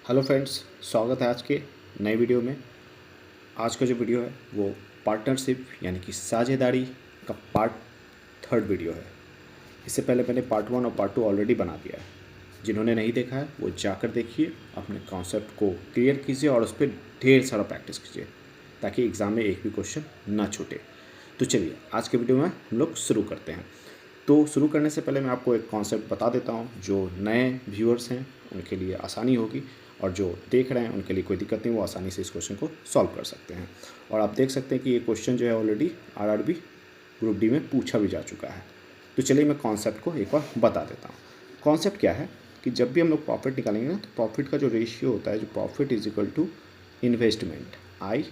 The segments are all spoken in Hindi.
हेलो फ्रेंड्स, स्वागत है आज के नए वीडियो में। आज का जो वीडियो है वो पार्टनरशिप यानी कि साझेदारी का पार्ट थर्ड वीडियो है। इससे पहले मैंने पार्ट वन और पार्ट टू ऑलरेडी बना दिया है। जिन्होंने नहीं देखा है वो जाकर देखिए, अपने कॉन्सेप्ट को क्लियर कीजिए और उस पर ढेर सारा प्रैक्टिस कीजिए ताकि एग्ज़ाम में एक भी क्वेश्चन ना छूटे। तो चलिए आज के वीडियो में हम लोग शुरू करते हैं। तो शुरू करने से पहले मैं आपको एक कॉन्सेप्ट बता देता हूँ जो नए व्यूअर्स हैं उनके लिए आसानी होगी, और जो देख रहे हैं उनके लिए कोई दिक्कत नहीं, वो आसानी से इस क्वेश्चन को सॉल्व कर सकते हैं। और आप देख सकते हैं कि ये क्वेश्चन जो है ऑलरेडी आरआरबी ग्रुप डी में पूछा भी जा चुका है। तो चलिए मैं कॉन्सेप्ट को एक बार बता देता हूँ। कॉन्सेप्ट क्या है कि जब भी हम लोग प्रॉफिट निकालेंगे ना, तो प्रॉफिट का जो रेशियो होता है, जो profit is equal to investment I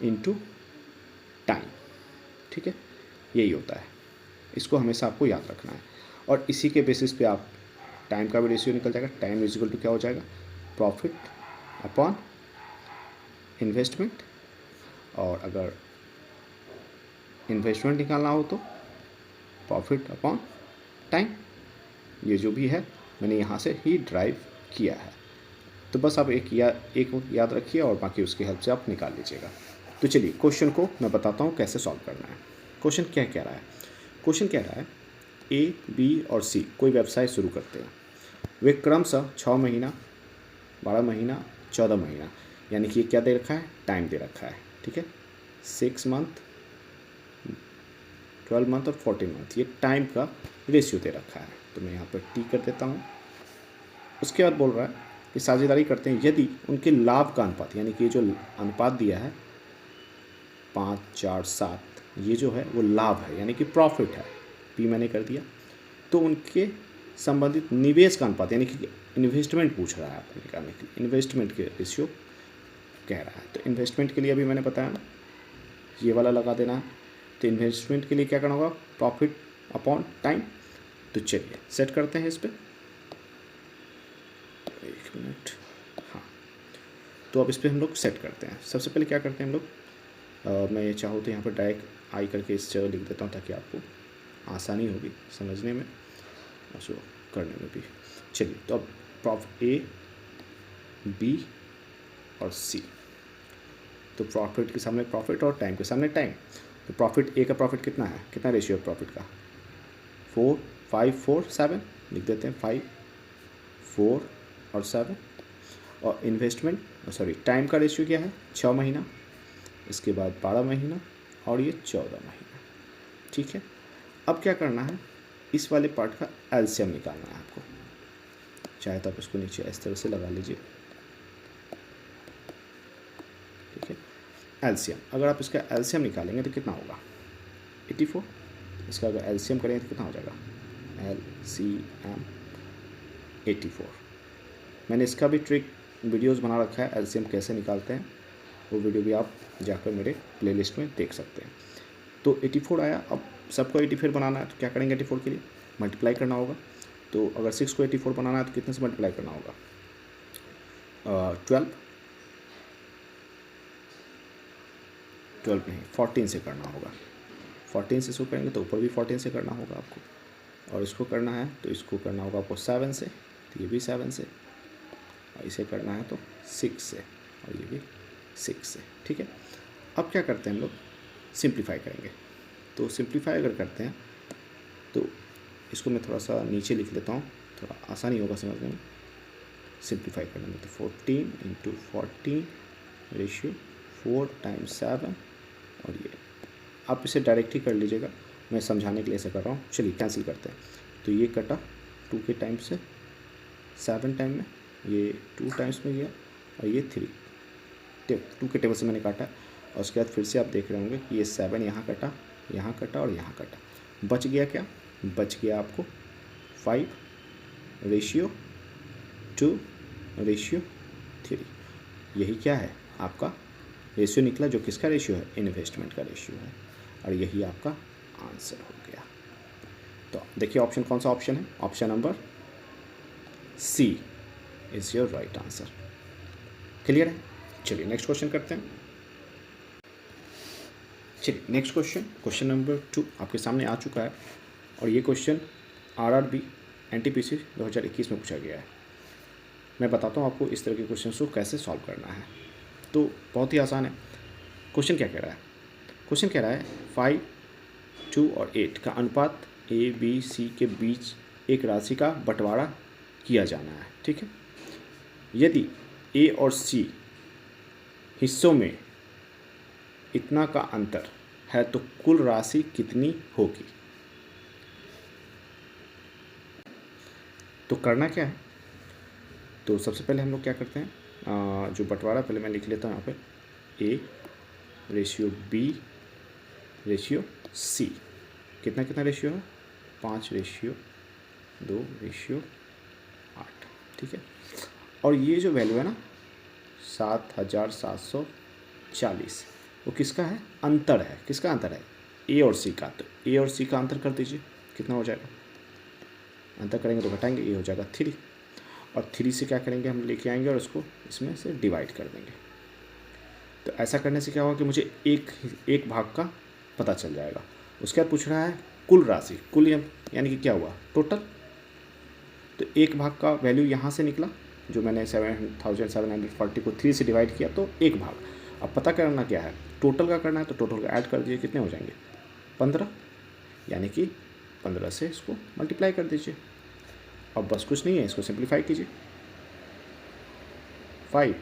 into time, ठीक है, यही होता है। इसको हमेशा आपको याद रखना है और इसी के बेसिस पे आप टाइम का भी रेशियो निकल जाएगा। टाइम इज इक्वल टू क्या हो जाएगा, प्रॉफिट अपॉन इन्वेस्टमेंट। और अगर इन्वेस्टमेंट निकालना हो तो प्रॉफिट अपॉन टाइम। ये जो भी है मैंने यहाँ से ही ड्राइव किया है। तो बस आप एक याद रखिए और बाकी उसकी हेल्प से आप निकाल लीजिएगा। तो चलिए क्वेश्चन को मैं बताता हूँ कैसे सॉल्व करना है। क्वेश्चन क्या कह रहा है? क्वेश्चन कह रहा है ए, बी और सी कोई व्यवसाय शुरू करते हैं। वे क्रमशः 6 महीना, 12 महीना, 14 महीना, यानी कि ये क्या दे रखा है, टाइम दे रखा है, ठीक है। 6 मंथ, 12 मंथ और 14 मंथ, ये टाइम का रेशियो दे रखा है। तो मैं यहाँ पर टी कर देता हूँ। उसके बाद बोल रहा है कि साझेदारी करते हैं यदि उनके लाभ का अनुपात, यानी कि ये जो अनुपात दिया है 5, 4, 7, ये जो है वो लाभ है यानी कि प्रॉफिट है, पी मैंने कर दिया। तो उनके संबंधित निवेश का अनुपात, यानी कि इन्वेस्टमेंट पूछ रहा है आपको निकालने के लिए, इन्वेस्टमेंट के रेशियो कह रहा है। तो इन्वेस्टमेंट के लिए अभी मैंने बताया ना, ये वाला लगा देना है। तो इन्वेस्टमेंट के लिए क्या करना होगा, प्रॉफिट अपॉन टाइम। तो चलिए सेट करते हैं इस पर, एक मिनट। हाँ, तो अब इस पर हम लोग सेट करते हैं। सबसे पहले क्या करते हैं हम लोग, मैं ये चाहूँ तो यहाँ पर डायरेक्ट आई करके इस जगह लिख देता हूँ ताकि आपको आसानी होगी समझने में और उसको करने में भी। चलिए तो अब प्रॉफिट ए, बी और सी, तो प्रॉफिट के सामने प्रॉफिट और टाइम के सामने टाइम। तो प्रॉफिट ए का प्रॉफिट कितना है, कितना रेशियो है प्रॉफिट का, 4, 5, 4, 7 लिख देते हैं, 5, 4 और 7। और इन्वेस्टमेंट टाइम का रेशियो क्या है, 6 महीना, इसके बाद 12 महीना और ये 14 महीना, ठीक है। अब क्या करना है, इस वाले पार्ट का एलसीएम निकालना है आपको। चाहे तो आप इसको नीचे इस तरह से लगा लीजिए, ठीक है। एलसीएम, अगर आप इसका एलसीएम निकालेंगे तो कितना होगा, 84। इसका अगर एलसीएम करेंगे तो कितना हो जाएगा, एलसीएम 84। मैंने इसका भी ट्रिक वीडियोस बना रखा है, एलसीएम कैसे निकालते हैं, वो वीडियो भी आप जाकर मेरे प्लेलिस्ट में देख सकते हैं। तो 84 आया। अब सबको 84 बनाना है तो क्या करेंगे, 84 के लिए मल्टीप्लाई करना होगा। तो अगर 6 को 84 बनाना है तो कितने से मल्टीप्लाई करना होगा, 12 नहीं 14 से करना होगा। 14 से इसको करेंगे तो ऊपर भी 14 से करना होगा आपको, और इसको करना है तो इसको करना होगा आपको 7 से, तो ये भी 7 से, और इसे करना है तो 6 से, और ये भी 6 से, ठीक है। अब क्या करते हैं हम लोग, सिंप्लीफाई करेंगे। तो सिंप्लीफाई अगर करते हैं तो इसको मैं थोड़ा सा नीचे लिख लेता हूँ, थोड़ा आसानी होगा समझने में, सिंप्लीफाई करने में। तो 14 इंटू 14 रेशियो 4 टाइम्स 7, और ये आप इसे डायरेक्ट ही कर लीजिएगा, मैं समझाने के लिए ऐसा कर रहा हूँ। चलिए कैंसिल करते हैं। तो ये कटा 2 के टाइम से, 7 टाइम में, ये 2 टाइम्स में गया, और ये 3 2 के टेबल से मैंने काटा। और उसके बाद फिर से आप देख रहे होंगे कि ये 7 यहाँ कटा, यहाँ कटा और यहाँ कटा, बच गया क्या, बच गया आपको 5 रेशियो 2 रेशियो 3। यही क्या है आपका रेशियो निकला, जो किसका रेशियो है, इन्वेस्टमेंट का रेशियो है, और यही आपका आंसर हो गया। तो देखिए ऑप्शन कौन सा ऑप्शन है, option number C is your right answer. Clear है? चलिए नेक्स्ट क्वेश्चन करते हैं। चलिए नेक्स्ट क्वेश्चन नंबर 2 आपके सामने आ चुका है, और ये क्वेश्चन आरआरबी एनटीपीसी 2021 में पूछा गया है। मैं बताता हूँ आपको इस तरह के क्वेश्चन को कैसे सॉल्व करना है। तो बहुत ही आसान है। क्वेश्चन क्या कह रहा है? क्वेश्चन कह रहा है 5, 2 और 8 का अनुपात ए बी सी के बीच एक राशि का बंटवारा किया जाना है। ठीक है, यदि ए और सी हिस्सों में इतना का अंतर है तो कुल राशि कितनी होगी? तो करना क्या है? तो सबसे पहले हम लोग क्या करते हैं, जो बंटवारा पहले मैं लिख लेता हूँ यहाँ पे, A ratio B ratio C. कितना कितना रेशियो है? 5:2:8। ठीक है, और ये जो वैल्यू है ना 7,740, वो किसका है? अंतर है। किसका अंतर है? ए और सी का। तो ए और सी का अंतर कर दीजिए, कितना हो जाएगा? अंतर करेंगे तो घटाएंगे, ये हो जाएगा 3, और 3 से क्या करेंगे, हम लेके आएंगे और उसको इसमें से डिवाइड कर देंगे। तो ऐसा करने से क्या होगा कि मुझे एक भाग का पता चल जाएगा। उसके बाद पूछ रहा है कुल राशि, कुल यानी कि क्या हुआ? टोटल। तो एक भाग का वैल्यू यहाँ से निकला, जो मैंने 7,740 को 3 से डिवाइड किया, तो एक भाग। अब पता करना क्या है? टोटल का करना है, तो टोटल का ऐड कर दीजिए, कितने हो जाएंगे? 15, यानी कि 15 से इसको मल्टीप्लाई कर दीजिए। अब बस कुछ नहीं है, इसको सिंप्लीफाई कीजिए, 5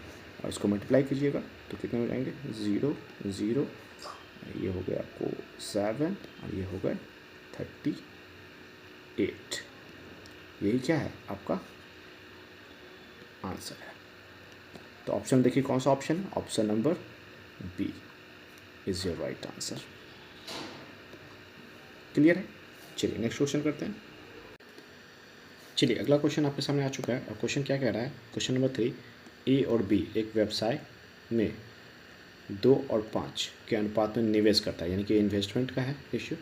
और इसको मल्टीप्लाई कीजिएगा तो कितने हो जाएंगे? 0, 0, ये हो गया आपको 7 और ये हो गए 38। यही क्या है? आपका आंसर है। तो ऑप्शन देखिए कौन सा ऑप्शन है? Option number B is your right answer. Clear है? चलिए नेक्स्ट क्वेश्चन करते हैं। चलिए अगला क्वेश्चन आपके सामने आ चुका है, और क्वेश्चन क्या कह रहा है? क्वेश्चन नंबर 3, ए और बी एक व्यवसाय में 2 और 5 के अनुपात में निवेश करता है, यानी कि इन्वेस्टमेंट का है रेशियो।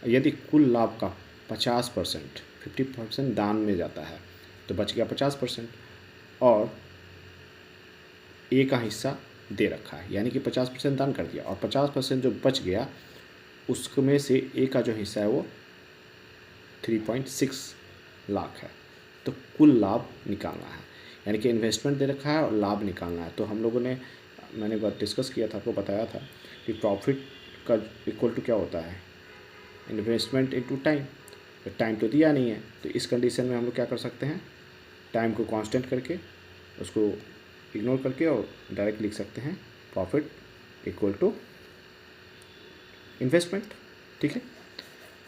यदि कुल लाभ का 50%, 50% दान में जाता है, तो बच गया 50%, और ए का हिस्सा दे रखा है, यानी कि 50% दान कर दिया, और 50% जो बच गया उसमें से ए का जो हिस्सा है वो 3.6 लाख है। तो कुल लाभ निकालना है, यानी कि इन्वेस्टमेंट दे रखा है और लाभ निकालना है। तो हम लोगों ने, मैंने बात डिस्कस किया था, आपको बताया था कि प्रॉफिट का इक्वल टू क्या होता है? Investment into time. तो टाइम तो दिया नहीं है, तो इस कंडीशन में हम लोग क्या कर सकते हैं? टाइम को कांस्टेंट करके, उसको इग्नोर करके, और डायरेक्ट लिख सकते हैं प्रॉफिट इक्वल टू इन्वेस्टमेंट। ठीक है,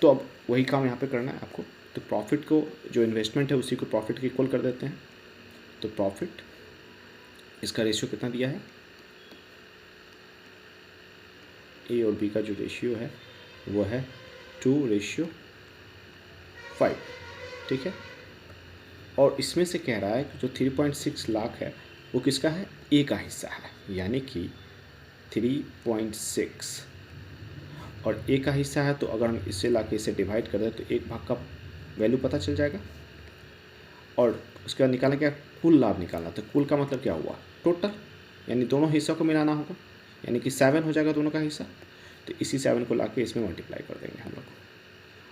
तो अब वही काम यहाँ पे करना है आपको। तो प्रॉफिट को, जो इन्वेस्टमेंट है उसी को प्रॉफिट के इक्वल कर देते हैं। तो प्रॉफिट, इसका रेशियो कितना दिया है? ए और बी का जो रेशियो है वो है 2:5। ठीक है, और इसमें से कह रहा है कि जो 3.6 लाख है वो किसका है? ए का हिस्सा है, यानी कि 3.6, और ए का हिस्सा है, तो अगर हम इससे ला के इसे डिवाइड कर दें तो एक भाग का वैल्यू पता चल जाएगा। और उसके बाद निकालना क्या? कुल लाभ निकालना। तो कुल का मतलब क्या हुआ? टोटल, यानी दोनों हिस्सों को मिलाना होगा, यानी कि 7 हो जाएगा दोनों का हिस्सा। तो इसी 7 को ला के इसमें मल्टीप्लाई कर देंगे हम लोग,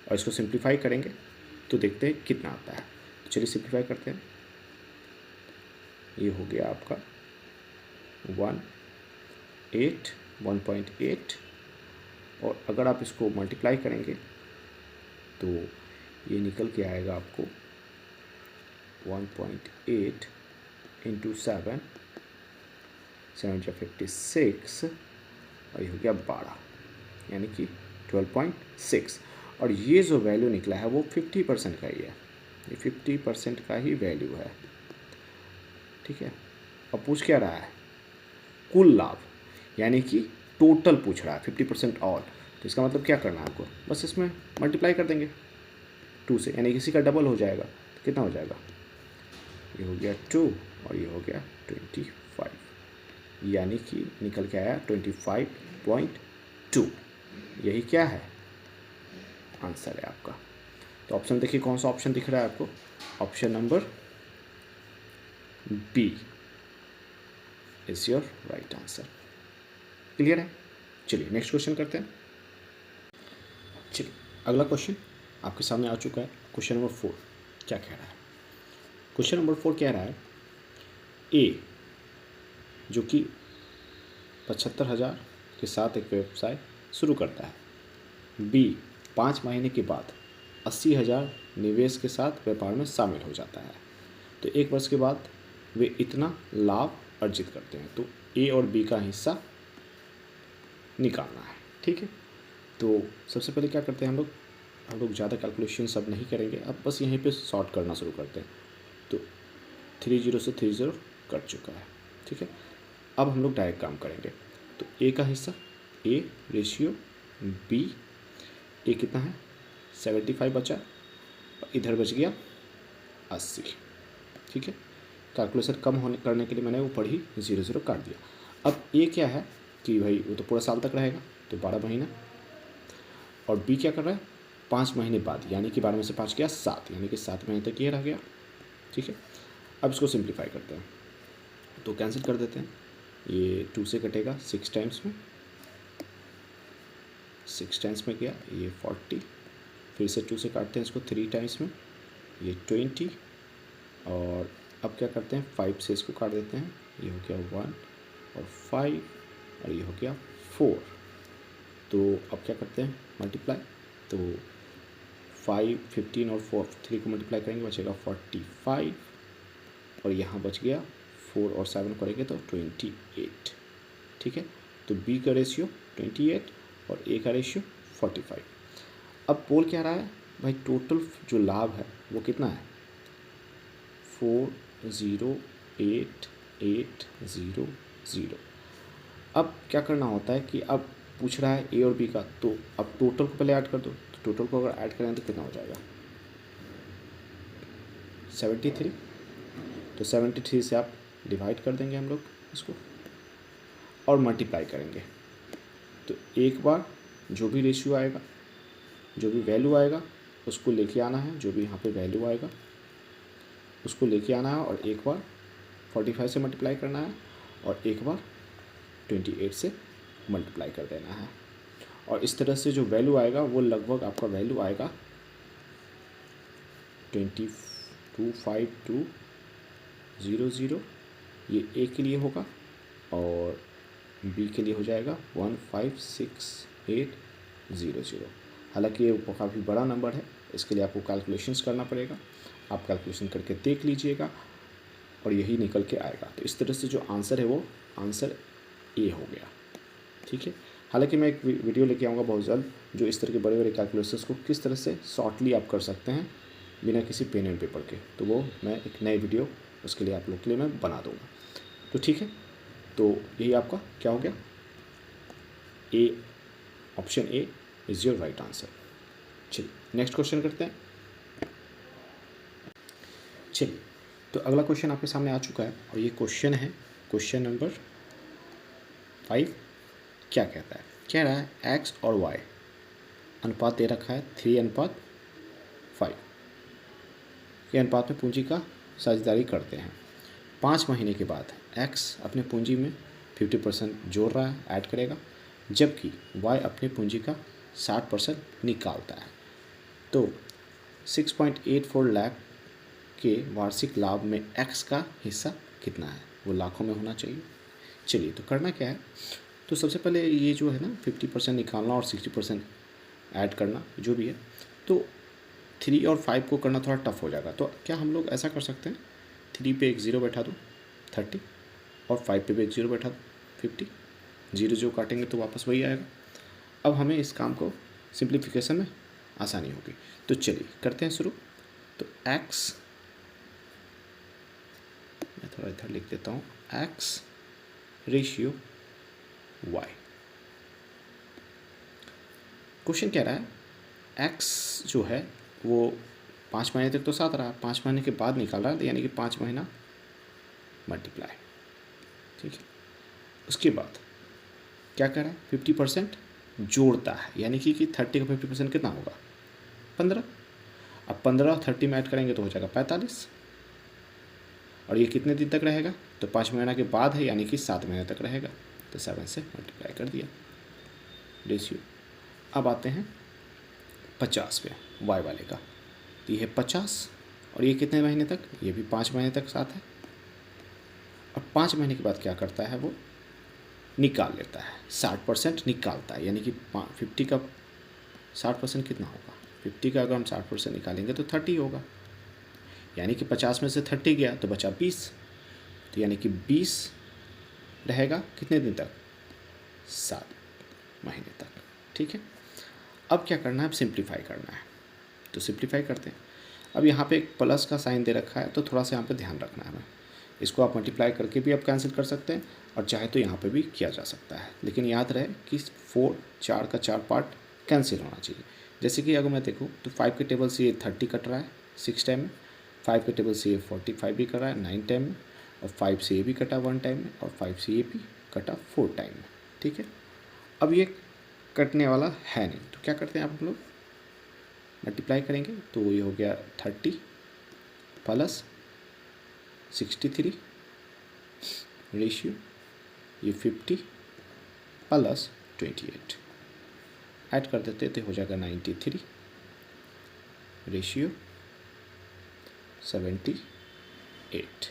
और इसको सिंप्लीफाई करेंगे तो देखते हैं कितना आता है। तो चलिए सिंप्लीफाई करते हैं। ये हो गया आपका 1.8, और अगर आप इसको मल्टीप्लाई करेंगे तो ये निकल के आएगा आपको 1.8 इंटू 7, 7×56, और ये हो गया 12, यानी कि 12.6। और ये जो वैल्यू निकला है वो 50% का ही है, ये 50% का ही वैल्यू है। ठीक है, अब पूछ क्या रहा है? कुल लाभ, यानी कि टोटल पूछ रहा है, 50% ऑल। तो इसका मतलब क्या करना है आपको? बस इसमें मल्टीप्लाई कर देंगे 2 से, यानी किसी का डबल हो जाएगा। तो कितना हो जाएगा? ये हो गया 2 और ये हो गया 25, यानी कि निकल के आया 25.2। यही क्या है? आंसर है आपका। तो ऑप्शन देखिए कौन सा ऑप्शन दिख रहा है आपको? Option number B is your right answer. Clear है? चलिए नेक्स्ट क्वेश्चन करते हैं। चलिए अगला क्वेश्चन आपके सामने आ चुका है, क्वेश्चन नंबर 4। क्या कह रहा है? क्वेश्चन नंबर 4 कह रहा है ए जो कि 75,000 के साथ एक व्यवसाय शुरू करता है, बी 5 महीने के बाद 80,000 निवेश के साथ व्यापार में शामिल हो जाता है, तो 1 वर्ष के बाद वे इतना लाभ अर्जित करते हैं। तो ए और बी का हिस्सा निकालना है। ठीक है, तो सबसे पहले क्या करते हैं हम लोग ज़्यादा कैलकुलेशन सब नहीं करेंगे, अब बस यहीं पे सॉर्ट करना शुरू करते हैं। तो 30 से 30 कट चुका है। ठीक है, अब हम लोग डायरेक्ट काम करेंगे। तो ए का हिस्सा ए रेशियो बी, ए कितना है 75 बचा, इधर बच गया 80। ठीक है, कैलकुलेशन कम होने करने के लिए मैंने ऊपर ही 0 काट दिया। अब ए क्या है कि भाई वो तो पूरा साल तक रहेगा, तो 12 महीना, और बी क्या कर रहा है 5 महीने बाद, यानी कि 12 में से 5 गया 7, यानी कि 7 महीने तक ये रह गया। ठीक है, अब इसको सिंप्लीफाई करते हैं, तो कैंसिल कर देते हैं। ये 2 से कटेगा 6 टाइम्स में, 6 टाइम्स में गया ये 40, फिर से 2 से काटते हैं इसको 3 टाइम्स में, ये 20, और अब क्या करते हैं 5 से इसको काट देते हैं, ये हो गया 1 और 5, और ये हो गया 4। तो अब क्या करते हैं मल्टीप्लाई, तो 5, 15 और 3 को मल्टीप्लाई करेंगे बचेगा 45, और यहाँ बच गया 4 और 7 करेंगे तो 28। ठीक है, तो बी का रेशियो 28 और ए का रेशियो 45। अब बोल क्या रहा है भाई, टोटल जो लाभ है वो कितना है 408,800। अब क्या करना होता है कि अब पूछ रहा है ए और बी का, तो अब टोटल को पहले ऐड कर दो। तो टोटल को अगर ऐड करें तो कितना हो जाएगा 73। तो 73 से आप डिवाइड कर देंगे हम लोग इसको, और मल्टीप्लाई करेंगे। तो एक बार जो भी रेशियो आएगा, जो भी वैल्यू आएगा उसको लेके आना है, जो भी यहाँ पे वैल्यू आएगा उसको लेके आना है, और एक बार 45 से मल्टीप्लाई करना है, और एक बार 28 से मल्टीप्लाई कर देना है। और इस तरह से जो वैल्यू आएगा वो लगभग आपका वैल्यू आएगा 225200। ये ए के लिए होगा, और बी के लिए हो जाएगा 156800। हालांकि ये काफ़ी बड़ा नंबर है, इसके लिए आपको कैलकुलेशंस करना पड़ेगा। आप कैलकुलेशन करके देख लीजिएगा और यही निकल के आएगा। तो इस तरह से जो आंसर है वो आंसर ए हो गया। ठीक है, हालांकि मैं एक वीडियो लेके आऊँगा बहुत जल्द, जो इस तरह के बड़े बड़े कैलकुलेशंस को किस तरह से शॉर्टली आप कर सकते हैं बिना किसी पेन एंड पेपर के, तो वो मैं एक नए वीडियो उसके लिए आप लोग के लिए मैं बना दूँगा। तो ठीक है, तो यही आपका क्या हो गया, A, option A is your right answer. चलिए नेक्स्ट क्वेश्चन करते हैं। चलिए, तो अगला क्वेश्चन आपके सामने आ चुका है, और ये क्वेश्चन है क्वेश्चन नंबर 5। क्या कहता है, कह रहा है एक्स और वाई अनुपात दे रखा है 3:5 के अनुपात में पूंजी का साझेदारी करते हैं। 5 महीने के बाद एक्स अपने पूंजी में 50% जोड़ रहा है, ऐड करेगा, जबकि वाई अपने पूंजी का 60% निकालता है। तो 6.84 लाख के वार्षिक लाभ में एक्स का हिस्सा कितना है, वो लाखों में होना चाहिए। चलिए, तो करना क्या है, तो सबसे पहले ये जो है ना 50% निकालना और 60% ऐड करना जो भी है, तो 3 और 5 को करना थोड़ा टफ हो जाएगा। तो क्या हम लोग ऐसा कर सकते हैं, 3 पे एक 0 बैठा दो 30, और 5 पे भी एक 0 बैठा दो 50, 0 जो काटेंगे तो वापस वही आएगा। अब हमें इस काम को सिंप्लीफिकेशन में आसानी होगी। तो चलिए करते हैं शुरू। तो एक्स, मैं थोड़ा इधर लिख देता हूँ, एक्स रेशियो वाई। क्वेश्चन कह रहा है एक्स जो है वो 5 महीने तक तो साथ रहा, 5 महीने के बाद निकाल रहा है, यानी कि 5 महीना मल्टीप्लाई। ठीक है, उसके बाद क्या कर रहा है 50% जोड़ता है, यानी कि 30 का 50% कितना होगा 15। अब 15 और 30 में ऐड करेंगे तो हो जाएगा 45, और ये कितने दिन तक रहेगा, तो 5 महीना के बाद है, यानी कि 7 महीने तक रहेगा। तो 7 से मल्टीप्लाई कर दिया रेशियो। अब आते हैं 50 पे वाई वाले का, तो ये है 50 और ये कितने महीने तक, ये भी 5 महीने तक साथ है। और 5 महीने के बाद क्या करता है, वो निकाल लेता है, 60% निकालता है। यानी कि 50 का 60% कितना होगा, 50 का अगर हम 60% निकालेंगे तो 30 होगा। यानी कि 50 में से 30 गया तो बचा 20। तो यानी कि 20 रहेगा कितने दिन तक, 7 महीने तक। ठीक है, अब क्या करना है, अब सिंप्लीफाई करना है। तो सिंप्लीफाई करते हैं। अब यहाँ पे एक प्लस का साइन दे रखा है, तो थोड़ा सा यहाँ पे ध्यान रखना है हमें। इसको आप मल्टीप्लाई करके भी आप कैंसिल कर सकते हैं, और चाहे तो यहाँ पे भी किया जा सकता है। लेकिन याद रहे कि 4 का 4 पार्ट कैंसिल होना चाहिए। जैसे कि अगर मैं देखूँ तो 5 के टेबल से ये 30 कट रहा है 6 टाइम में, 5 के टेबल से ये 45 भी कर रहा है 9 टाइम में, और 5 से ये भी कटा 1 टाइम में, और 5 से ये भी कटा 4 टाइम में। ठीक है, अब ये कटने वाला है नहीं, तो क्या करते हैं आप लोग, मल्टीप्लाई करेंगे। तो ये हो गया 30 प्लस 63 रेशियो ये 50 प्लस 28 ऐड कर देते तो हो जाएगा 93 रेशियो 78।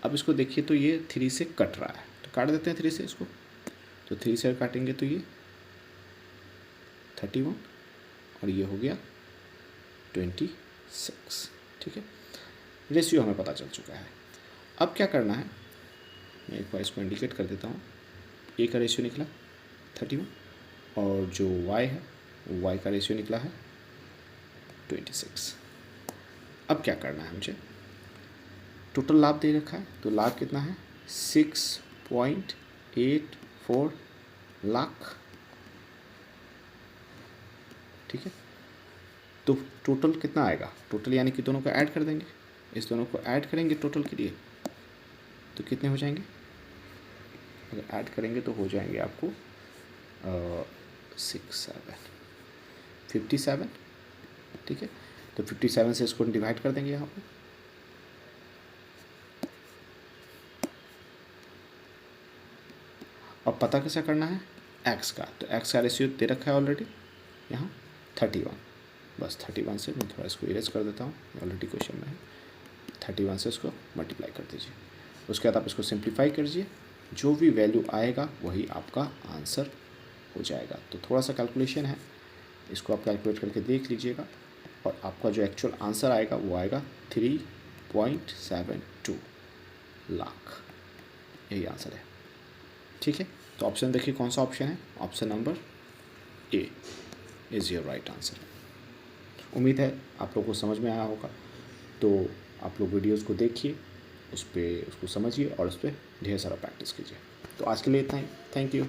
अब इसको देखिए तो ये 3 से कट रहा है, तो काट देते हैं 3 से इसको। तो 3 से काटेंगे तो ये 31 और ये हो गया 26। ठीक है, रेशियो हमें पता चल चुका है। अब क्या करना है, मैं एक बार इसको इंडिकेट कर देता हूँ। ए का रेशियो निकला 31, और जो वाई है वो वाई का रेशियो निकला है 26। अब क्या करना है मुझे, टोटल लाभ दे रखा है, तो लाभ कितना है 6.84 लाख। ठीक है, तो टोटल कितना आएगा, टोटल यानी कि दोनों को ऐड कर देंगे, इस दोनों को ऐड करेंगे टोटल के लिए, तो कितने हो जाएंगे, अगर ऐड करेंगे तो हो जाएंगे आपको 57। ठीक है, तो 57 से इसको डिवाइड कर देंगे यहाँ पे। अब पता कैसा करना है x का, तो x का रेशियो दे रखा है ऑलरेडी यहाँ 31। बस 31 से मैं थोड़ा इसको इरेज कर देता हूँ, ऑलरेडी क्वेश्चन में है। 31 से इसको मल्टीप्लाई कर दीजिए, उसके बाद आप इसको सिंप्लीफाई कीजिए, जो भी वैल्यू आएगा वही आपका आंसर हो जाएगा। तो थोड़ा सा कैलकुलेशन है, इसको आप कैलकुलेट करके देख लीजिएगा, और आपका जो एक्चुअल आंसर आएगा वो आएगा 3.72 लाख, यही आंसर है। ठीक है, तो ऑप्शन देखिए कौन सा ऑप्शन है, option number A is your right answer. उम्मीद है आप लोगों को समझ में आया होगा। तो आप लोग वीडियोज़ को देखिए, उसको समझिए और उस पर ढेर सारा प्रैक्टिस कीजिए। तो आज के लिए इतना ही, थैंक यू।